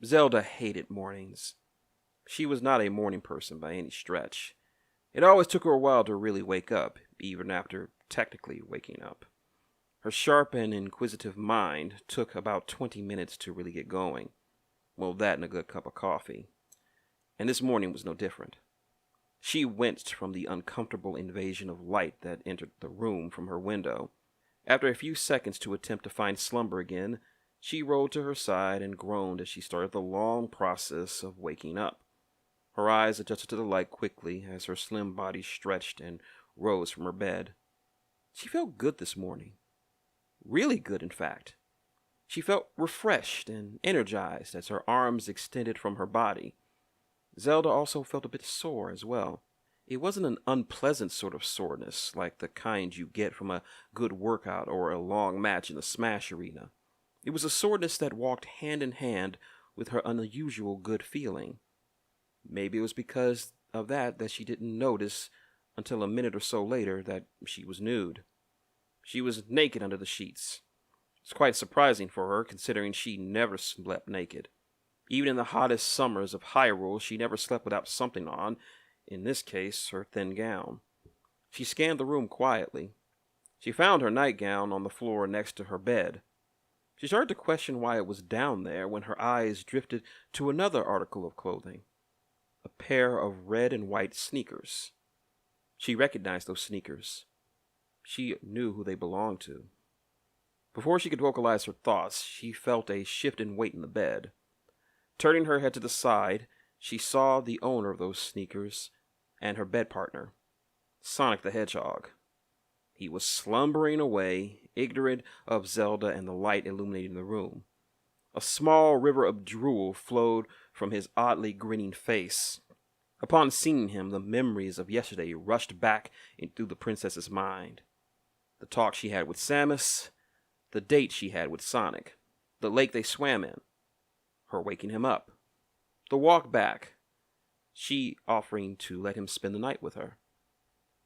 Zelda hated mornings. She was not a morning person by any stretch. It always took her a while to really wake up, even after technically waking up. Her sharp and inquisitive mind took about 20 minutes to really get going. Well, that and a good cup of coffee. And this morning was no different. She winced from the uncomfortable invasion of light that entered the room from her window. After a few seconds to attempt to find slumber again, she rolled to her side and groaned as she started the long process of waking up. Her eyes adjusted to the light quickly as her slim body stretched and rose from her bed. She felt good this morning. Really good, in fact. She felt refreshed and energized as her arms extended from her body. Zelda also felt a bit sore as well. It wasn't an unpleasant sort of soreness, like the kind you get from a good workout or a long match in the Smash arena. It was a soreness that walked hand in hand with her unusual good feeling. Maybe it was because of that she didn't notice until a minute or so later that she was nude. She was naked under the sheets. It's quite surprising for her, considering she never slept naked. Even in the hottest summers of Hyrule, she never slept without something on, in this case, her thin gown. She scanned the room quietly. She found her nightgown on the floor next to her bed. She started to question why it was down there when her eyes drifted to another article of clothing. A pair of red and white sneakers. She recognized those sneakers. She knew who they belonged to. Before she could vocalize her thoughts, she felt a shift in weight in the bed. Turning her head to the side, she saw the owner of those sneakers and her bed partner, Sonic the Hedgehog. He was slumbering away, ignorant of Zelda and the light illuminating the room. A small river of drool flowed from his oddly grinning face. Upon seeing him, the memories of yesterday rushed back through the princess's mind. The talk she had with Samus, the date she had with Sonic, the lake they swam in, her waking him up, the walk back, she offering to let him spend the night with her,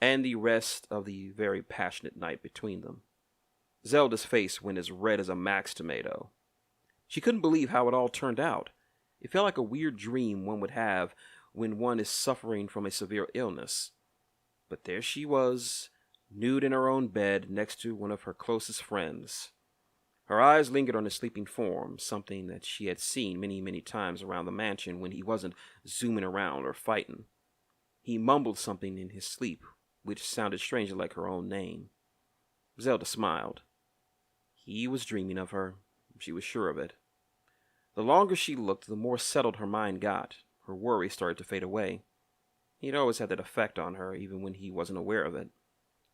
and the rest of the very passionate night between them. Zelda's face went as red as a Max tomato. She couldn't believe how it all turned out. It felt like a weird dream one would have when one is suffering from a severe illness. But there she was, nude in her own bed next to one of her closest friends. Her eyes lingered on his sleeping form, something that she had seen many, many times around the mansion when he wasn't zooming around or fighting. He mumbled something in his sleep, which sounded strangely like her own name. Zelda smiled. He was dreaming of her. She was sure of it. The longer she looked, the more settled her mind got. Her worry started to fade away. He'd always had that effect on her, even when he wasn't aware of it.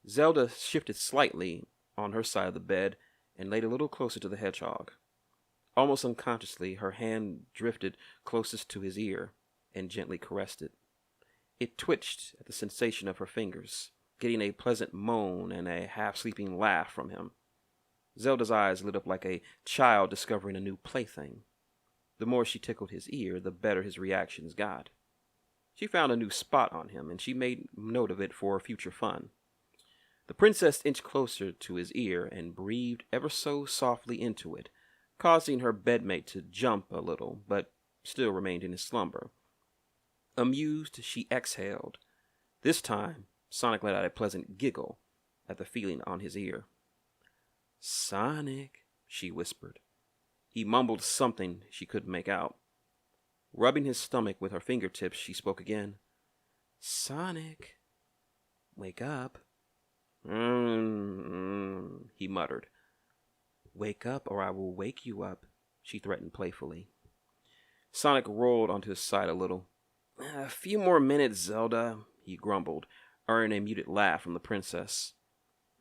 Zelda shifted slightly on her side of the bed and laid a little closer to the hedgehog. Almost unconsciously, her hand drifted closest to his ear and gently caressed it. It twitched at the sensation of her fingers, getting a pleasant moan and a half-sleeping laugh from him. Zelda's eyes lit up like a child discovering a new plaything. The more she tickled his ear, the better his reactions got. She found a new spot on him, and she made note of it for future fun. The princess inched closer to his ear and breathed ever so softly into it, causing her bedmate to jump a little, but still remained in his slumber. Amused, she exhaled. This time, Sonic let out a pleasant giggle at the feeling on his ear. "Sonic," she whispered. He mumbled something she couldn't make out. Rubbing his stomach with her fingertips, she spoke again. "Sonic, wake up." He muttered. "Wake up or I will wake you up," she threatened playfully. Sonic rolled onto his side a little. "A few more minutes, Zelda," he grumbled, earning a muted laugh from the princess.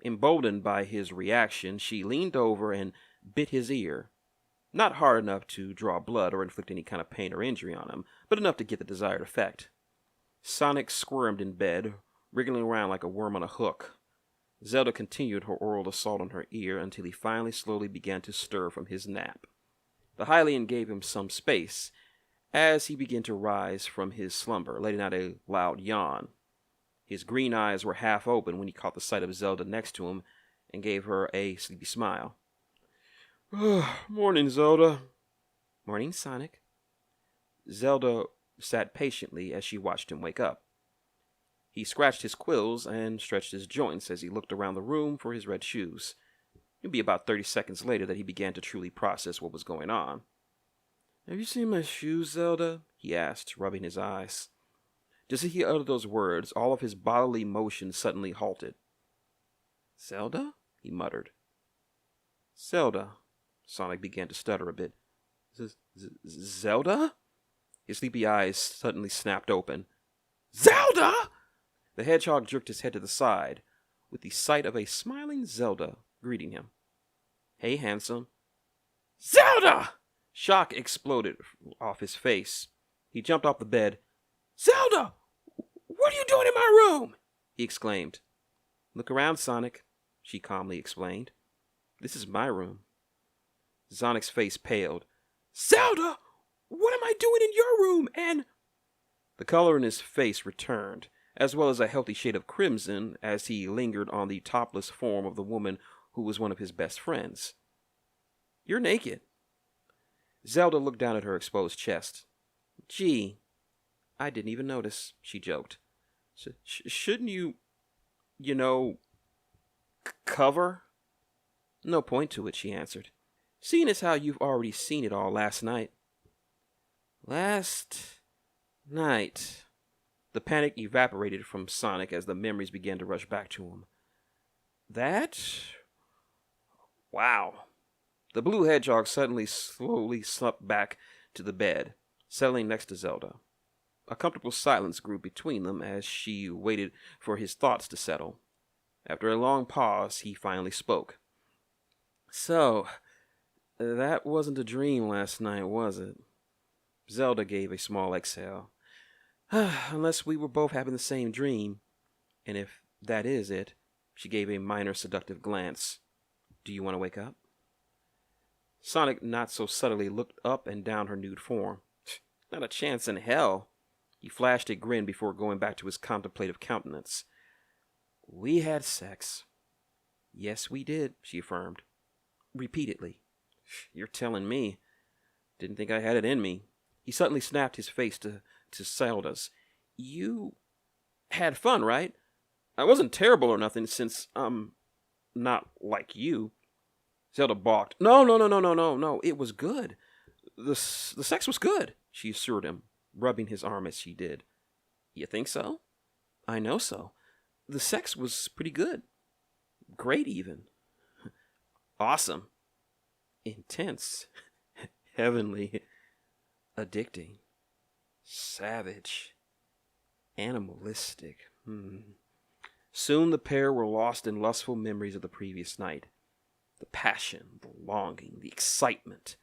Emboldened by his reaction, she leaned over and bit his ear. Not hard enough to draw blood or inflict any kind of pain or injury on him, but enough to get the desired effect. Sonic squirmed in bed, wriggling around like a worm on a hook. Zelda continued her oral assault on her ear until he finally slowly began to stir from his nap. The Hylian gave him some space as he began to rise from his slumber, letting out a loud yawn. His green eyes were half open when he caught the sight of Zelda next to him and gave her a sleepy smile. "Morning, Zelda." "Morning, Sonic." Zelda sat patiently as she watched him wake up. He scratched his quills and stretched his joints as he looked around the room for his red shoes. It'd be about 30 seconds later that he began to truly process what was going on. "Have you seen my shoes, Zelda?" he asked, rubbing his eyes. Just as he uttered those words, all of his bodily motion suddenly halted. "Zelda?" he muttered. "Zelda," Sonic began to stutter a bit. "Zelda?" His sleepy eyes suddenly snapped open. "Zelda!" The hedgehog jerked his head to the side, with the sight of a smiling Zelda greeting him. "Hey, handsome." "Zelda!" Shock exploded off his face. He jumped off the bed. "Zelda! What are you doing in my room?" he exclaimed. "Look around, Sonic," she calmly explained. "This is my room." Sonic's face paled. "Zelda! What am I doing in your room? And—" The color in his face returned, as well as a healthy shade of crimson as he lingered on the topless form of the woman who was one of his best friends. "You're naked." Zelda looked down at her exposed chest. "Gee, I didn't even notice," she joked. Shouldn't you cover?" "No point to it," she answered. "Seeing as how you've already seen it all last night." "Last night." The panic evaporated from Sonic as the memories began to rush back to him. "That? Wow." The blue hedgehog slowly slumped back to the bed, settling next to Zelda. A comfortable silence grew between them as she waited for his thoughts to settle. After a long pause, he finally spoke. "So, that wasn't a dream last night, was it?" Zelda gave a small exhale. "Unless we were both having the same dream. And if that is it," she gave a minor seductive glance. "Do you want to wake up?" Sonic not so subtly looked up and down her nude form. "Not a chance in hell." He flashed a grin before going back to his contemplative countenance. "We had sex." "Yes, we did," she affirmed. Repeatedly. "You're telling me. Didn't think I had it in me." He suddenly snapped his face to Zelda's. "You had fun, right? I wasn't terrible or nothing since, not like you." Zelda balked. No. It was good. The sex was good," she assured him, rubbing his arm as she did. "You think so?" "I know so. The sex was pretty good. Great, even." "Awesome." "Intense." "Heavenly." "Addicting." "Savage." "Animalistic." Soon the pair were lost in lustful memories of the previous night. The passion, the longing, the excitement,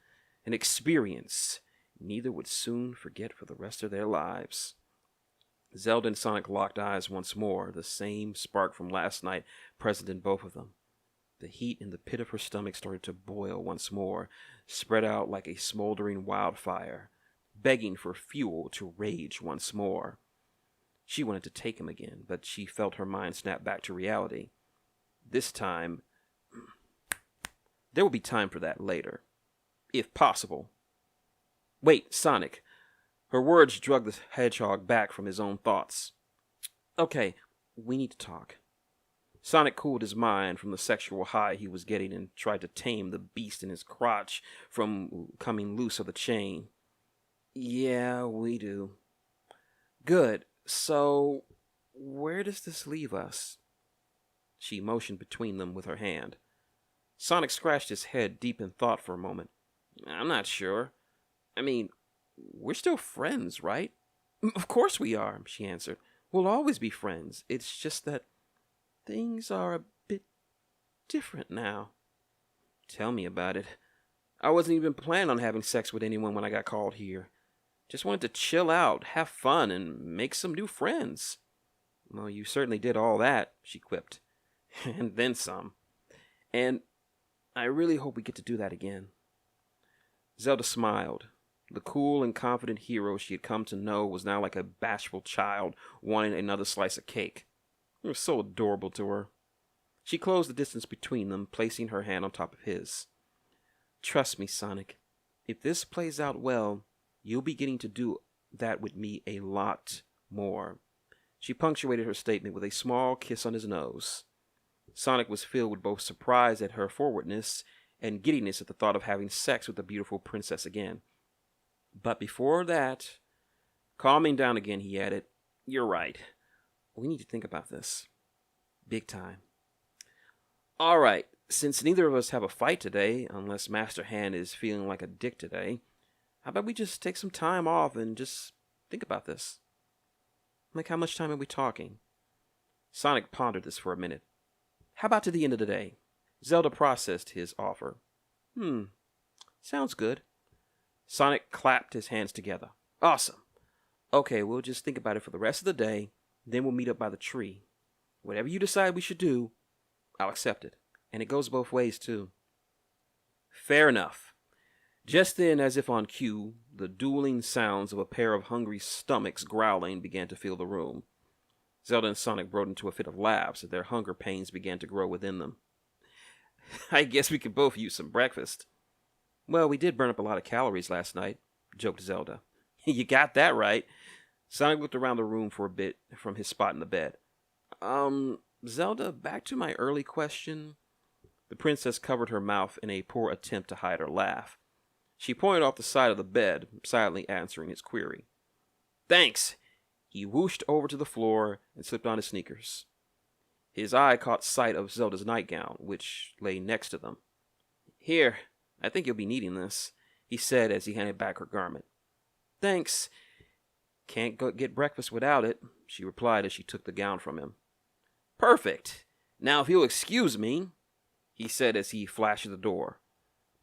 an experience neither would soon forget for the rest of their lives. Zelda and Sonic locked eyes once more, the same spark from last night present in both of them. The heat in the pit of her stomach started to boil once more, spread out like a smoldering wildfire, begging for fuel to rage once more. She wanted to take him again, but she felt her mind snap back to reality. This time, there will be time for that later, if possible. "Wait, Sonic." Her words drug the hedgehog back from his own thoughts. "Okay, we need to talk." Sonic cooled his mind from the sexual high he was getting and tried to tame the beast in his crotch from coming loose of the chain. "Yeah, we do." "Good. So, where does this leave us?" She motioned between them with her hand. Sonic scratched his head deep in thought for a moment. "I'm not sure. I mean, we're still friends, right?" "Of course we are," she answered. "We'll always be friends. It's just that things are a bit different now." "Tell me about it. I wasn't even planning on having sex with anyone when I got called here. Just wanted to chill out, have fun, and make some new friends." "Well, you certainly did all that," she quipped. "And then some. And I really hope we get to do that again." Zelda smiled. The cool and confident hero she had come to know was now like a bashful child wanting another slice of cake. It was so adorable to her. She closed the distance between them, placing her hand on top of his. "Trust me, Sonic. If this plays out well, you'll be getting to do that with me a lot more. She punctuated her statement with a small kiss on his nose. Sonic was filled with both surprise at her forwardness and giddiness at the thought of having sex with the beautiful princess again. But before that, calming down again, he added, "You're right. We need to think about this. Big time. All right, since neither of us have a fight today, unless Master Hand is feeling like a dick today, how about we just take some time off and just think about this? Like, how much time are we talking?" Sonic pondered this for a minute. "How about to the end of the day?" Zelda processed his offer. Sounds good." Sonic clapped his hands together. "Awesome. Okay, we'll just think about it for the rest of the day, then we'll meet up by the tree. Whatever you decide we should do, I'll accept it. And it goes both ways, too." Fair enough. Just then, as if on cue, the dueling sounds of a pair of hungry stomachs growling began to fill the room. Zelda and Sonic broke into a fit of laughs as their hunger pains began to grow within them. "I guess we could both use some breakfast." "Well, we did burn up a lot of calories last night," joked Zelda. "You got that right." Sonic looked around the room for a bit from his spot in the bed. Zelda, back to my early question." The princess covered her mouth in a poor attempt to hide her laugh. She pointed off the side of the bed, silently answering his query. "Thanks." He whooshed over to the floor and slipped on his sneakers. His eye caught sight of Zelda's nightgown, which lay next to them. "Here, I think you'll be needing this," he said as he handed back her garment. "Thanks. Can't get breakfast without it," she replied as she took the gown from him. "Perfect. Now if you'll excuse me," he said as he flashed at the door.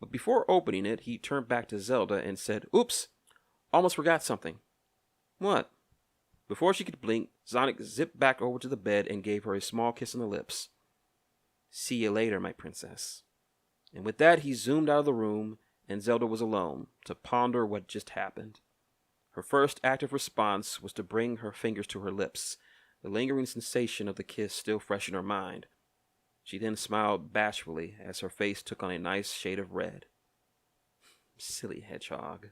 But before opening it, he turned back to Zelda and said, "Oops, almost forgot something." "What?" Before she could blink, Sonic zipped back over to the bed and gave her a small kiss on the lips. "See you later, my princess." And with that, he zoomed out of the room, and Zelda was alone to ponder what just happened. Her first active response was to bring her fingers to her lips, the lingering sensation of the kiss still fresh in her mind. She then smiled bashfully as her face took on a nice shade of red. Silly hedgehog.